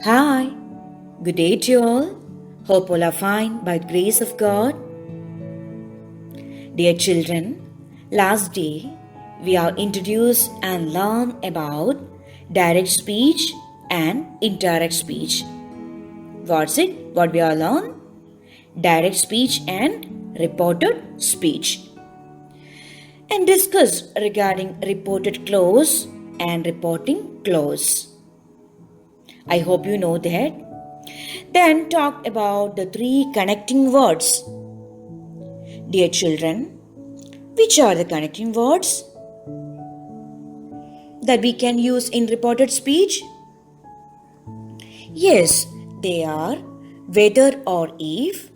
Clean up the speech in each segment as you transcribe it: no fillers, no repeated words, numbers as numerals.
Hi, good day to you all. Hope all are fine by the grace of God. Dear children, last day we are introduced and learned about direct speech and indirect speech. What's it? What we are learned? Direct speech and reported speech. And discussed regarding reported clause and reporting clause. I hope you know that. Then talked about the three connecting words. Dear children, which are the connecting words that we can use in reported speech? Yes, they are whether or if,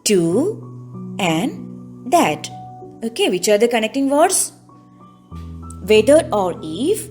to, and that. Okay, which are the connecting words? Whether or if,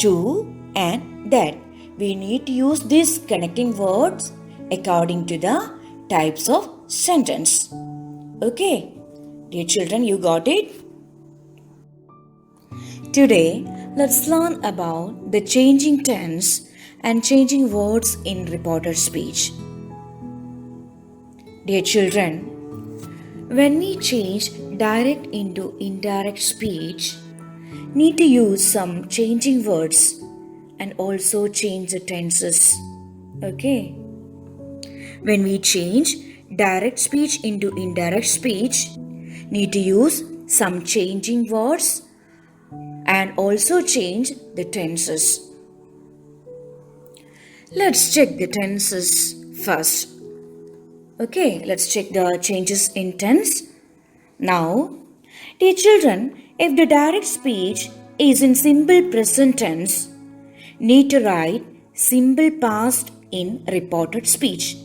to, and that. We need to use these connecting words according to the types of sentence. Okay, dear children, you got it? Today, let's learn about the changing tense and changing words in reported speech. Dear children, when we change direct into indirect speech, need to use some changing words and also change the tenses. Okay? When we change direct speech into indirect speech, need to use some changing words and also change the tenses. Let's check the tenses first. Okay, let's check the changes in tense. Now, dear children, if the direct speech is in simple present tense, need to write simple past in reported speech.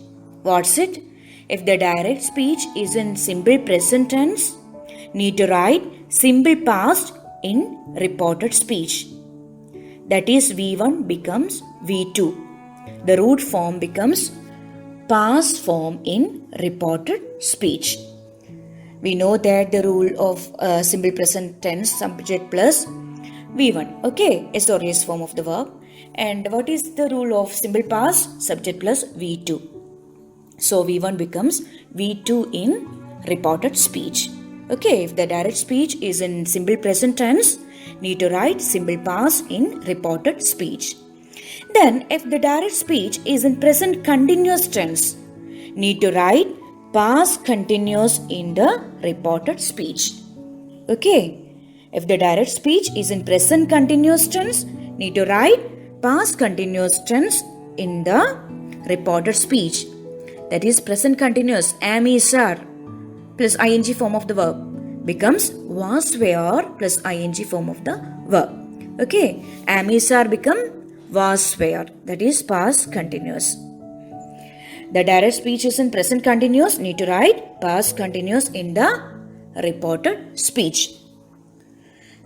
What's it? If the direct speech is in simple present tense, need to write simple past in reported speech. That is, V1 becomes V2. The root form becomes past form in reported speech. We know that the rule of simple present tense, subject plus V1. Okay, SOS form of the verb. And what is the rule of simple past? Subject plus V2. So V1 becomes V2 in reported speech. Okay, if the direct speech is in simple present tense, need to write simple past in reported speech. Then, if the direct speech is in present continuous tense, need to write past continuous in the reported speech. Okay, if the direct speech is in present continuous tense, need to write past continuous tense in the reported speech. That is present continuous, am, is, are plus ing form of the verb becomes was, were plus ing form of the verb. Okay, am, is, are become was, were. That is past continuous. The direct speech is in present continuous, need to write past continuous in the reported speech.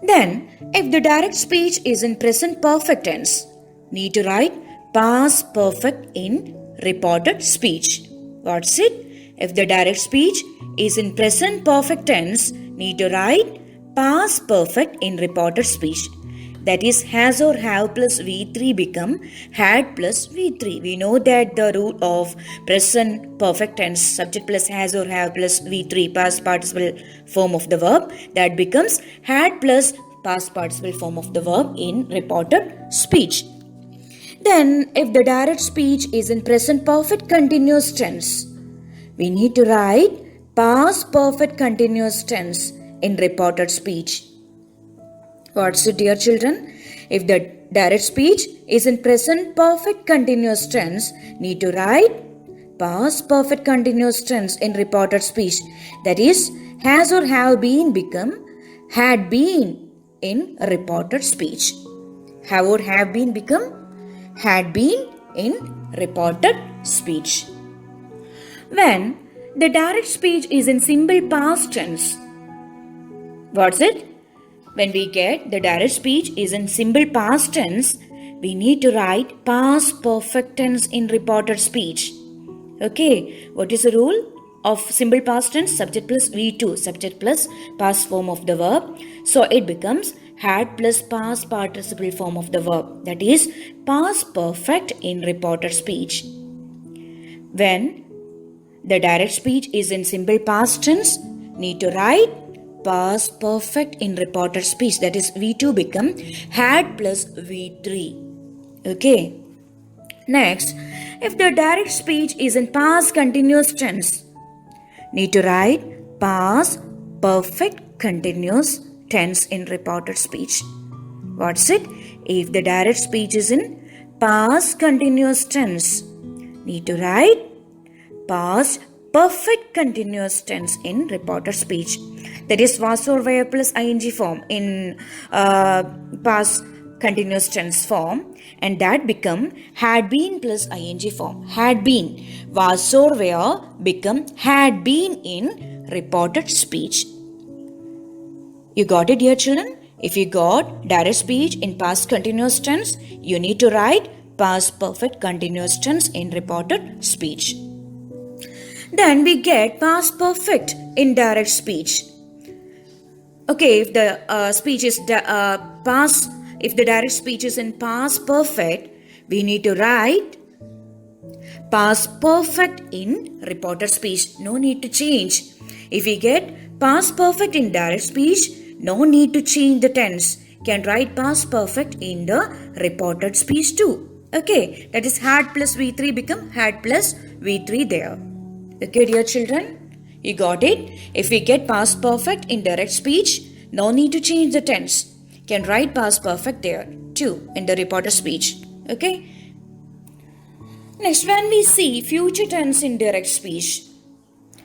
Then, if the direct speech is in present perfect tense, need to write past perfect in reported speech. What's it? If the direct speech is in present perfect tense, need to write past perfect in reported speech. That is, has or have plus V3 become had plus V3. We know that the rule of present perfect tense, subject plus has or have plus V3, past participle form of the verb, that becomes had plus past participle form of the verb in reported speech. Then, if the direct speech is in present perfect continuous tense, we need to write past perfect continuous tense in reported speech. What's it, dear children? If the direct speech is in present perfect continuous tense, need to write past perfect continuous tense in reported speech. That is, has or have been become had been in reported speech. Have or have been become had been in reported speech. When the direct speech is in simple past tense, what's it? When we get the direct speech is in simple past tense, we need to write past perfect tense in reported speech. Okay, what is the rule of simple past tense? Subject plus V2, subject plus past form of the verb. So it becomes had plus past participle form of the verb. That is past perfect in reported speech. When the direct speech is in simple past tense, need to write past perfect in reported speech. That is V2 become had plus V3. Okay. Next, if the direct speech is in past continuous tense, need to write past perfect continuous tense in reported speech. What's it? If the direct speech is in past continuous tense, need to write past perfect continuous tense in reported speech. That is was or were plus ing form in past continuous tense form, and that become had been plus ing form. Had been. Was or were become had been in reported speech. You got it, dear children? If you got direct speech in past continuous tense, you need to write past perfect continuous tense in reported speech. Then we get past perfect in direct speech. Okay, if the speech is past, if the direct speech is in past perfect, we need to write past perfect in reported speech. No need to change. If we get past perfect in direct speech, no need to change the tense. Can write past perfect in the reported speech too. Okay, that is had plus V3 become had plus V3 there. Okay, dear children, you got it? If we get past perfect in direct speech, no need to change the tense. Can write past perfect there too in the reported speech. Okay. Next, when we see future tense in direct speech,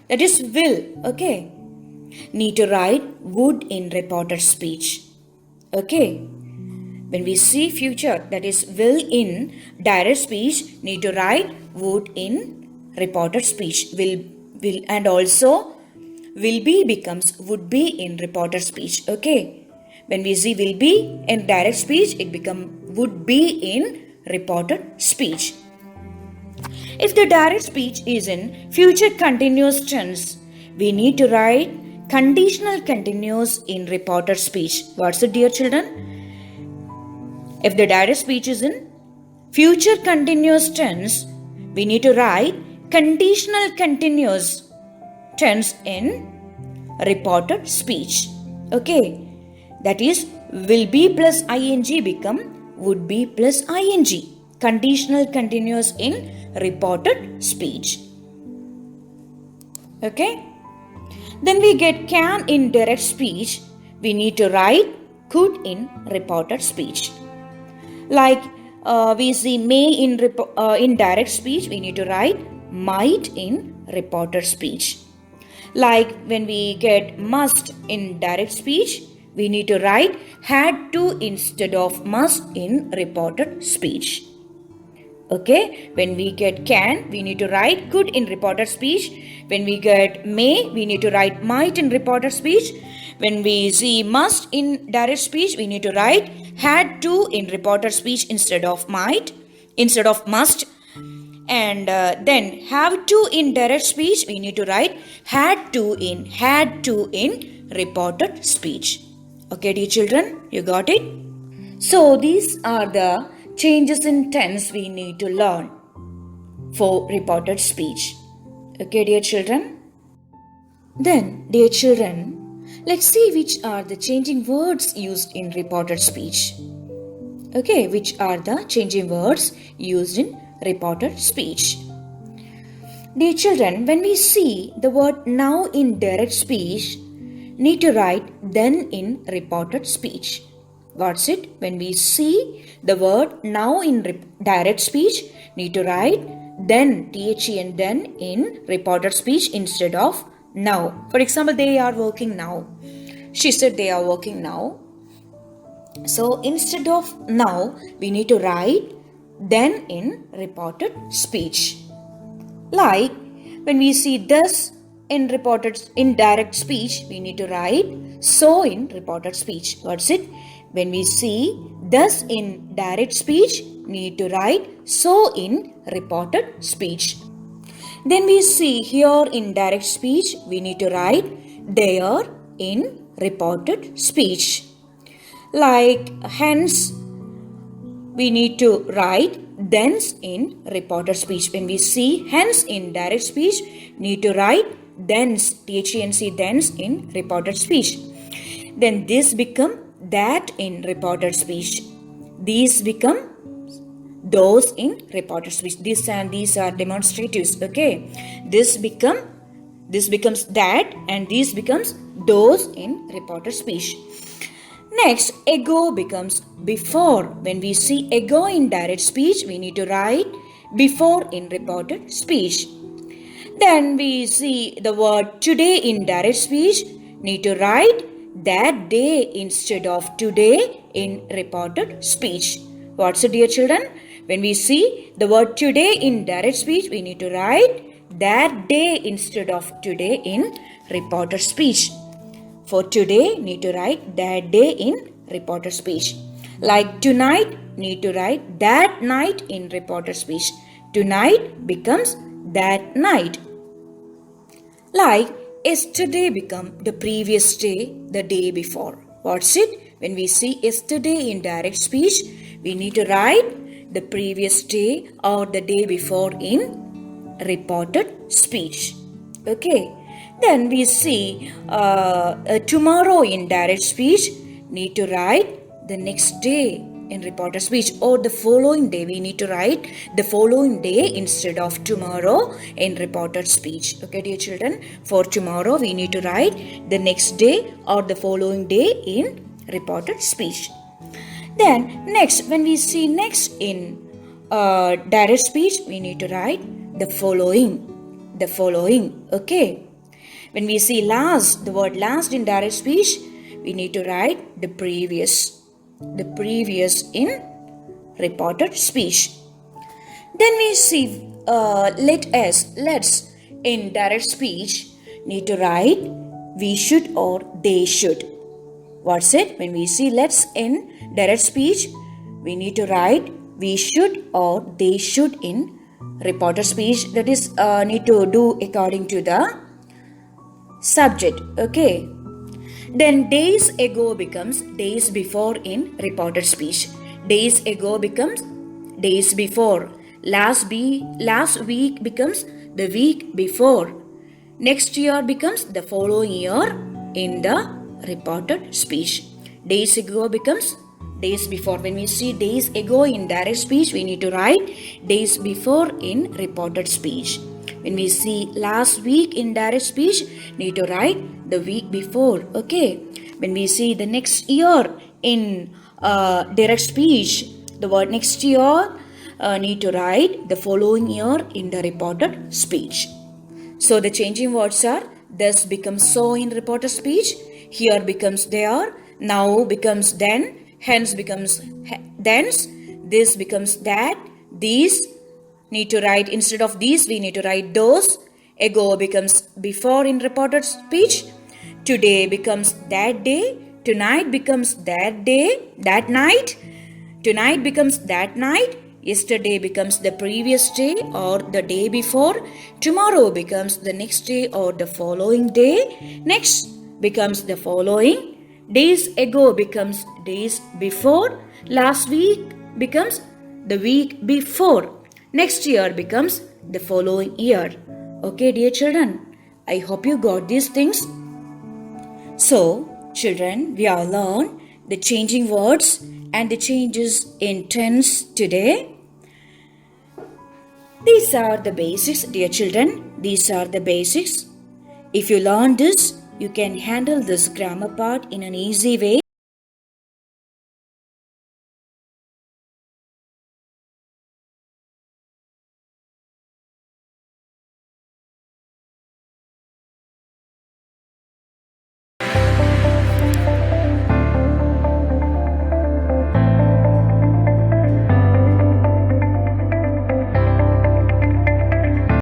that is will. Okay. Need to write would in reported speech. Okay. When we see future, that is will in direct speech, need to write would in reported speech. Will and also will be becomes would be in reported speech. Okay. When we see will be in direct speech, it becomes would be in reported speech. If the direct speech is in future continuous tense, we need to write conditional continuous in reported speech. What's it, dear children? If the direct speech is in future continuous tense, we need to write conditional continuous tense in reported speech. Okay. That is will be plus ing become would be plus ing. Conditional continuous in reported speech. Okay. Then we get can in direct speech. We need to write could in reported speech. Like we see may in direct speech, we need to write might in reported speech. Like when we get must in direct speech, we need to write had to instead of must in reported speech. Okay, when we get can, we need to write could in reported speech. When we get may, we need to write might in reported speech. When we see must in direct speech, we need to write had to in reported speech instead of might, instead of must. And then have to in direct speech, we need to write had to in reported speech. Okay, dear children, you got it? So these are the changes in tense we need to learn for reported speech. Okay, dear children? Then, dear children, let's see which are the changing words used in reported speech. Okay, which are the changing words used in reported speech. Dear children, when we see the word now in direct speech, need to write then in reported speech. What's it? When we see the word now in direct speech, need to write then, THE then in reported speech instead of now. For example, they are working now. She said they are working now. So instead of now, we need to write then in reported speech. Like when we see thus in direct speech, we need to write so in reported speech. What's it? When we see thus in direct speech, need to write so in reported speech. Then we see here in direct speech, we need to write there in reported speech. Like hence, we need to write thence in reported speech. When we see hence in direct speech, need to write thence, THENC, thence in reported speech. Then this become that in reported speech. These become those in reported speech. This and these are demonstratives. Okay, this becomes that, and this becomes those in reported speech. Next, ago becomes before. When we see ago in direct speech, we need to write before in reported speech. Then we see the word today in direct speech, need to write that day instead of today in reported speech. What's it, dear children? When we see the word today in direct speech, we need to write that day instead of today in reported speech. For today, need to write that day in reported speech. Like tonight, need to write that night in reported speech. Tonight becomes that night. Like yesterday become the previous day, the day before. What's it? When we see yesterday in direct speech, we need to write the previous day or the day before in reported speech. Okay. Then we see tomorrow in direct speech, need to write the next day in reported speech, or the following day. We need to write the following day instead of tomorrow in reported speech. Okay, dear children, for tomorrow we need to write the next day or the following day in reported speech. Then next, when we see next in direct speech, we need to write the following. Okay. When we see last, the word last in direct speech, we need to write the previous in reported speech. Then we see let's in direct speech, need to write we should or they should. What's it? When we see let's in direct speech, we need to write we should or they should in reported speech. That is need to do according to the subject. Okay. Then days ago becomes days before in reported speech. Days ago becomes days before. Last week becomes the week before. Next year becomes the following year in the reported speech. Days ago becomes days before. When we see days ago in direct speech, we need to write days before in reported speech. When we see last week in direct speech, need to write the week before. Okay. When we see the next year in direct speech, the word next year need to write the following year in the reported speech. So the changing words are thus becomes so in reported speech, here becomes there, now becomes then, hence becomes thence, this becomes that, these need to write instead of these, we need to write those. Ago becomes before in reported speech. Today becomes that day. Tonight becomes that day, that night. Tonight becomes that night. Yesterday becomes the previous day or the day before. Tomorrow becomes the next day or the following day. Next becomes the following. Days ago becomes days before. Last week becomes the week before. Next year becomes the following year. Okay, dear children, I hope you got these things. So, children, we have learned the changing words and the changes in tense today. These are the basics, dear children. These are the basics. If you learn this, you can handle this grammar part in an easy way.